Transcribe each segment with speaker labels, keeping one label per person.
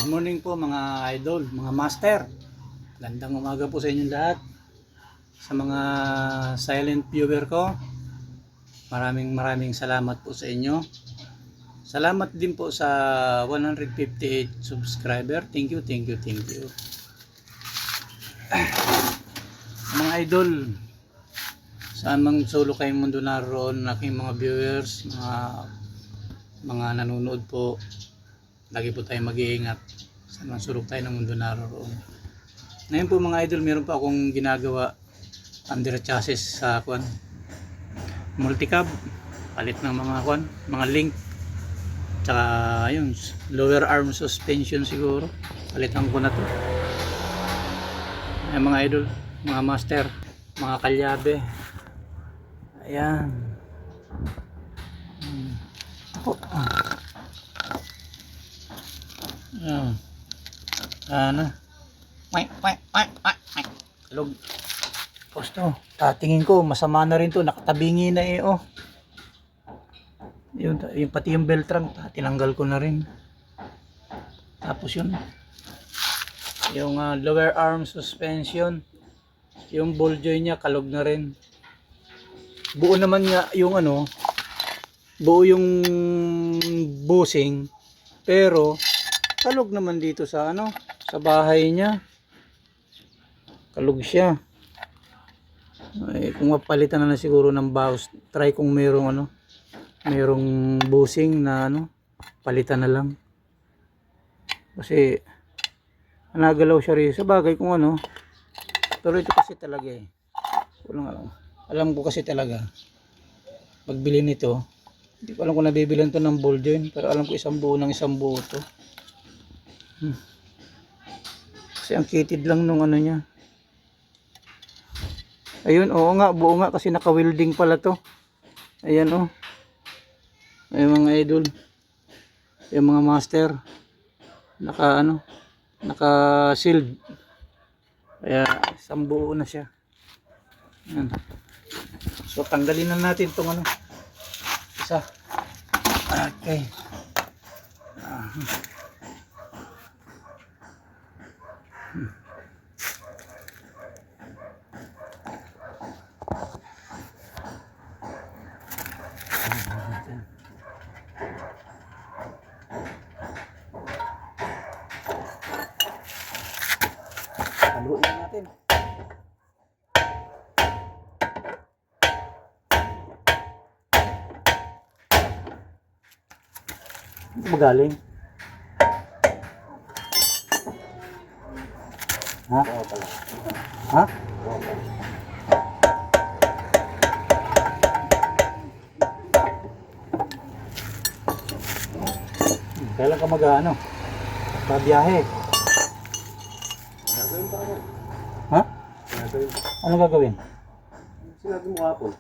Speaker 1: Good morning po mga idol, mga master. Gandang umaga po sa inyong lahat. Sa mga silent viewer ko, maraming salamat po sa inyo. Salamat din po sa 158 subscriber. Thank you. Mga idol, saan mang solo kayong mundo naroon, aking mga viewers, mga nanonood po, lagi po tayo mag-iingat. Saan man sulok tayo ng mundo naroon. Ngayon po mga idol, meron pa akong ginagawa under chassis sa multicab, palit ng mga link, tsaka yun, lower arm suspension siguro, palitan ko na to. Ayan mga idol, mga master, mga kalyabe, ayan. Ano, kalog posto, tatingin ko masama na rin to, nakatabingi na yung pati yung Beltran tinanggal ko na rin. Tapos yung lower arm suspension, yung ball joint nya kalog na rin. Buo naman nga yung buo yung busing, pero kalog naman dito sa sa bahay niya. Kalog siya. Ay, kung mapalitan na siguro ng baos, try kung merong busing na palitan na lang. Kasi nagalaw siya rin sa bagay kung pero ito kasi talaga alam ko kasi talaga pagbili nito, hindi ko alam kung nabibilan to ng ball joint, pero alam ko isang buo to. Kasi ang kitid lang nung niya. Ayun, oo nga, buo nga kasi naka-welding pala to. Ayan ayun mga idol, yung mga master, naka-sealed. Kaya isang buo na siya. Ayan. So tanggalin na natin tong isa. Okay. Haluin natin. Ito magaling. Ha? Ha? Kailan ka babiyahe?
Speaker 2: Gagawin pa ako.
Speaker 1: Ha?
Speaker 2: Gagawin.
Speaker 1: Ano gagawin?
Speaker 2: Sinabi mo kapon.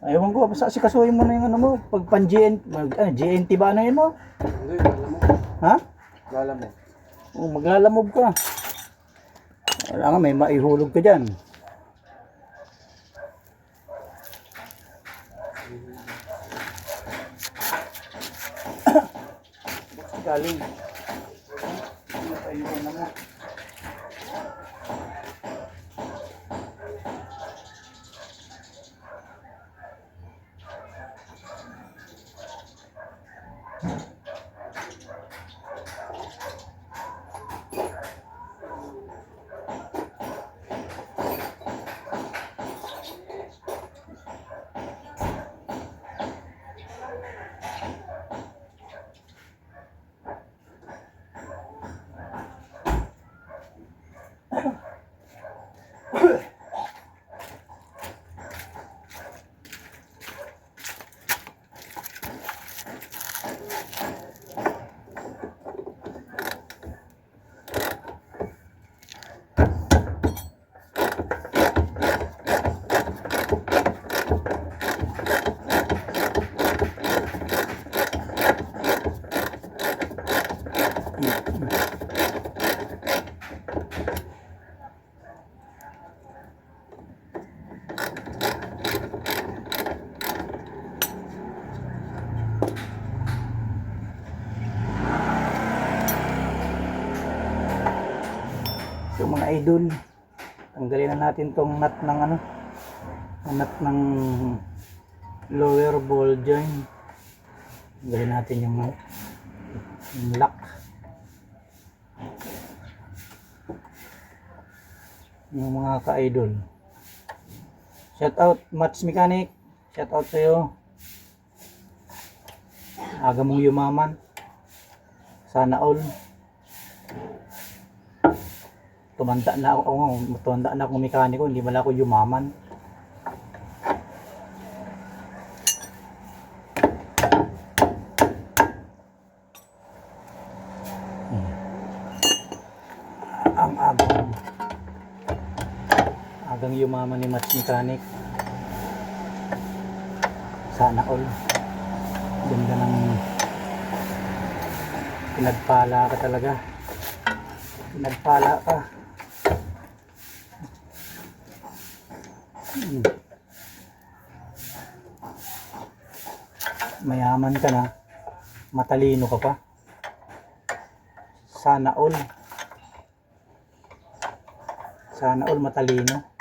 Speaker 1: Ayaw ko, basta sikasuhin mo na yung mo, pag GNT ba yun mo?
Speaker 2: Hindi, lalamog.
Speaker 1: Ha?
Speaker 2: Lalamog.
Speaker 1: Maglalamog ka. Kailangan may maihulog ka dyan. Galing. Ayun na mo. mga idol. Tanggalin na natin tong nut ng ano, nut ng lower ball joint. Tanggalin natin yung lock. Yung mga ka-idol. Shout out Mats Mechanic. Shout out sa'yo. Aga mong yumaman. Sana all. Tumanda na akong mekaniko, hindi wala ako yumaman. Ang agang yumaman ni Mats Mechanic. Sana all. Ganda ng pinagpala ka talaga. Pinagpala ka. Mayaman ka na, matalino ka pa. Sana all. Sana all matalino.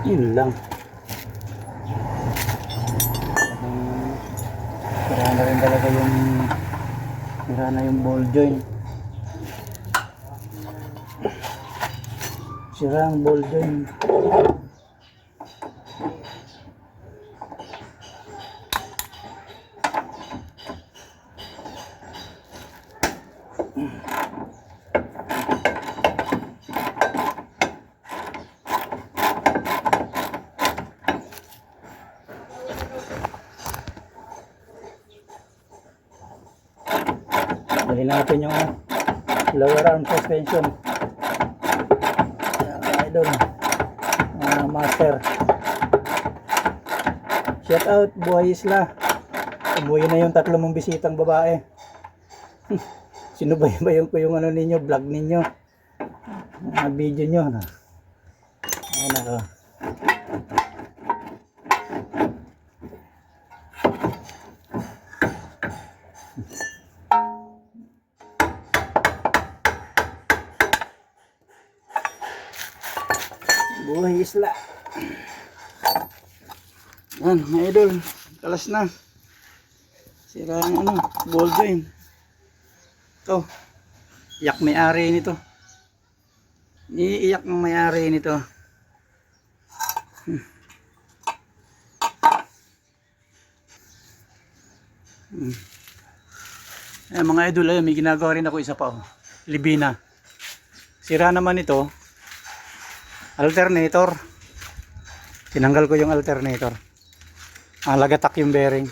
Speaker 1: Yun lang. Sira na rin talaga yung ball joint. Sira ang ball joint. Dali natin yung lower arm suspension. Idol, master. Shout out Buhay Isla. Umuwi na yung 3 mong bisitang babae. Sinubaybayan ko yung ano ninyo, vlog ninyo, video nyo. Ayun ako.
Speaker 2: Buhay isla.
Speaker 1: Yan, mga idol. Kalas na. Sira ang ano, ball joint. Ito. Iyak may-ari nito. Iiyak ng may-ari nito. Eh, mga idol, ayun, may ginagawa rin ako isa pa. Oh. Libina. Sira naman ito. Alternator. Tinanggal ko yung alternator. Lagatak yung bearing.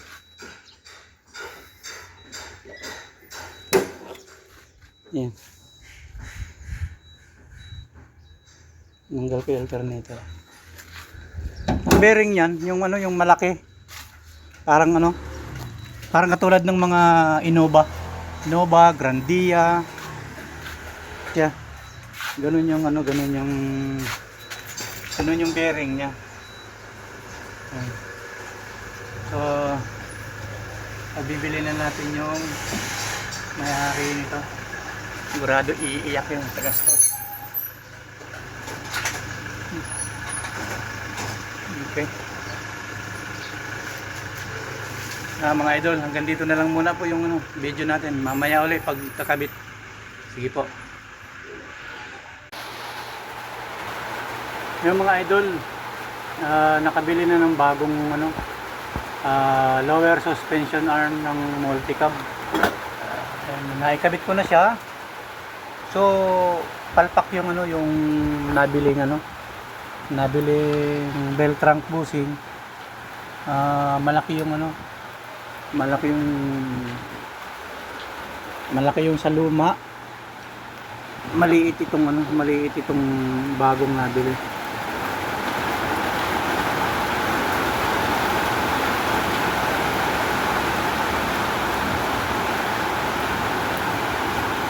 Speaker 1: Yan. Tinanggal ko yung alternator. Ang bearing yan, yung ano, yung malaki. Parang ano, parang katulad ng mga Innova, Grandia. Yeah. Ganun yung ano, ganun yung bearing niya. So, bibili na natin yung may-ari nito. Sigurado iiyak yung taga-stock. Okay. Mga idol, hanggang dito na lang muna po yung ano, video natin. Mamaya ulit pag kakabit. Sige po. Yung mga idol, nakabili na ng bagong ano, lower suspension arm ng multicab. Naikabit ko na siya. So, palpak yung ano, yung nabiling belt trunk bushing. Malaki yung ano, malaki yung sa luma. Maliit itong bagong nabili.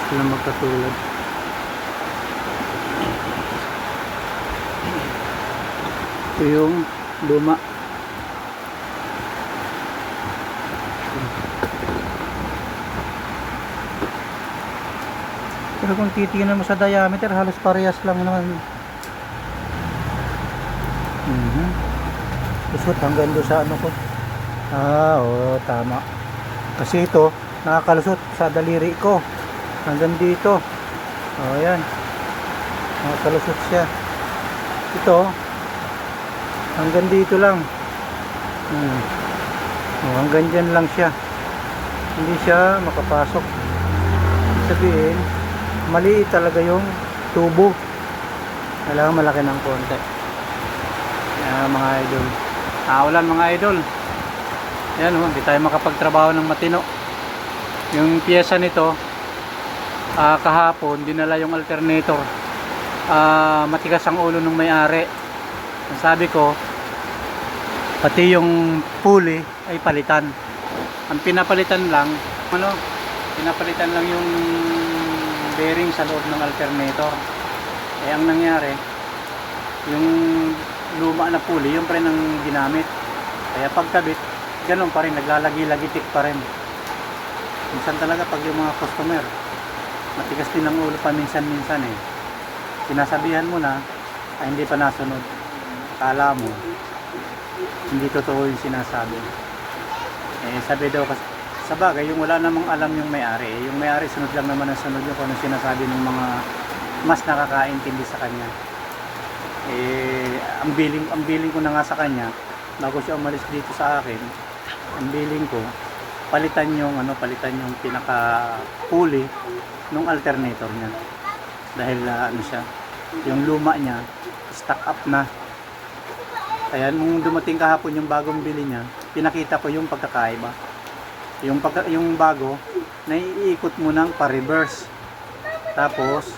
Speaker 1: Sila magkatulad. Ito yung luma. Pero kung titingnan mo sa diameter, halos parehas lang naman. Lusot hanggang doon sa ano ko. Oo, tama. Kasi ito, nakakalusot sa daliri ko. Hanggang dito. Ayan. Nakakalusot siya. Ito, hanggang dito lang. Hanggang dyan lang siya. Hindi siya makapasok. Sabihin, maliit talaga yung tubo. Kailangan malaki ng konti. Mga idol. Ulan mga idol. Yan, hindi tayo makapagtrabaho ng matino. Yung piyesa nito, kahapon dinala yung alternator. Matigas ang ulo ng may-ari. Ang sabi ko, pati yung pulley ay palitan. Ang pinapalitan lang yung bearing sa loob ng alternator. Ang nangyari, yung luma na pulley, yung pa rin ang ginamit. Kaya pagkabit, ganun pa rin, naglalagi-lagitik pa rin. Minsan talaga pag yung mga customer, matigas din ang ulo pa minsan-minsan eh. Sinasabihan mo na, ay hindi pa nasunod. Akala mo, hindi totoo yung sinasabi. Sabi daw, sa bagay, yung wala namang alam yung may-ari. Yung may-ari, sunod lang naman ang sunod yung kung ano sinasabi ng mga mas nakakaintindi sa kanya. Ang billing ko na nga sa kanya, bago siya umalis dito sa akin, ang billing ko, palitan yung pinaka pulley nung alternator niya. Dahil yung luma niya, stuck up na. Kaya nung dumating kahapon yung bagong bili niya, pinakita ko yung pagkakaiba. Yung bago, naiikot mo ng pa-reverse. Tapos,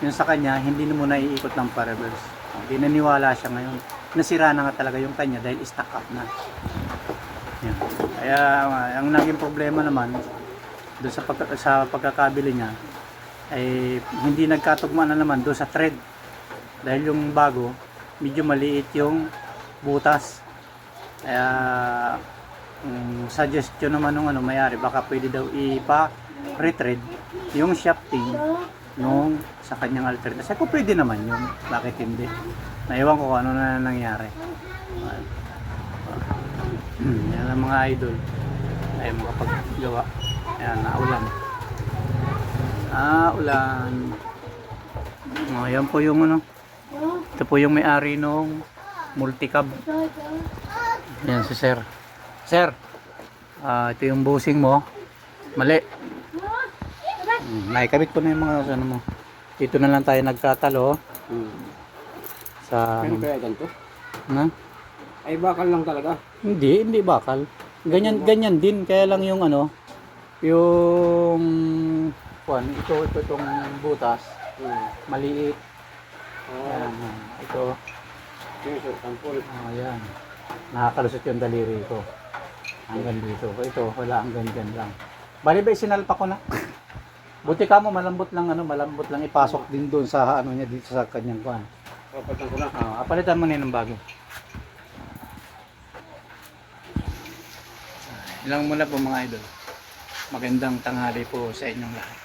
Speaker 1: yung sa kanya, hindi mo naiikot ng pa-reverse. Hindi naniwala siya ngayon. Nasira na nga talaga yung kanya dahil stuck up na. Yan. Kaya, ang naging problema naman, doon sa pagkakabili niya, ay hindi nagkatugma na naman doon sa thread. Dahil yung bago, medyo maliit yung butas. Kaya, suggestion naman nung may-ari, baka pwede daw retread yung shafting nung sa kanyang alternator. Sabi ko pwede naman yun. Bakit hindi? Naiwan ko kung ano na nangyari. Yan ang mga idol. Ay makapaggawa. Ayan, naulan. Ulan. Ayan po yung ano. Ito po yung may-ari nung multicab. Ayan si sir. Sir, ito yung busing mo. Mali. Naikabit ko na yung mga ano mo. Dito na lang tayo nagtatalo. Sa
Speaker 2: Ano kaya ganito?
Speaker 1: na?
Speaker 2: Ay, bakal lang talaga.
Speaker 1: Hindi bakal. Ganyan din, kaya lang yung ano, yung itong butas, maliit. Ayan, ito.
Speaker 2: Tampol.
Speaker 1: Ayan. Nakakalusot yung daliri ko. Hanggang dito. Ito, wala hanggang dyan lang. Bali ba isinalpa ko na? Buti ka mo, malambot lang ipasok din doon sa ano niya dito sa kanyang kuan.
Speaker 2: Papalitan ko na.
Speaker 1: Palitan mo na yun ng bago. Ilang muna po mga idol. Magandang tanghali po sa inyong lahat.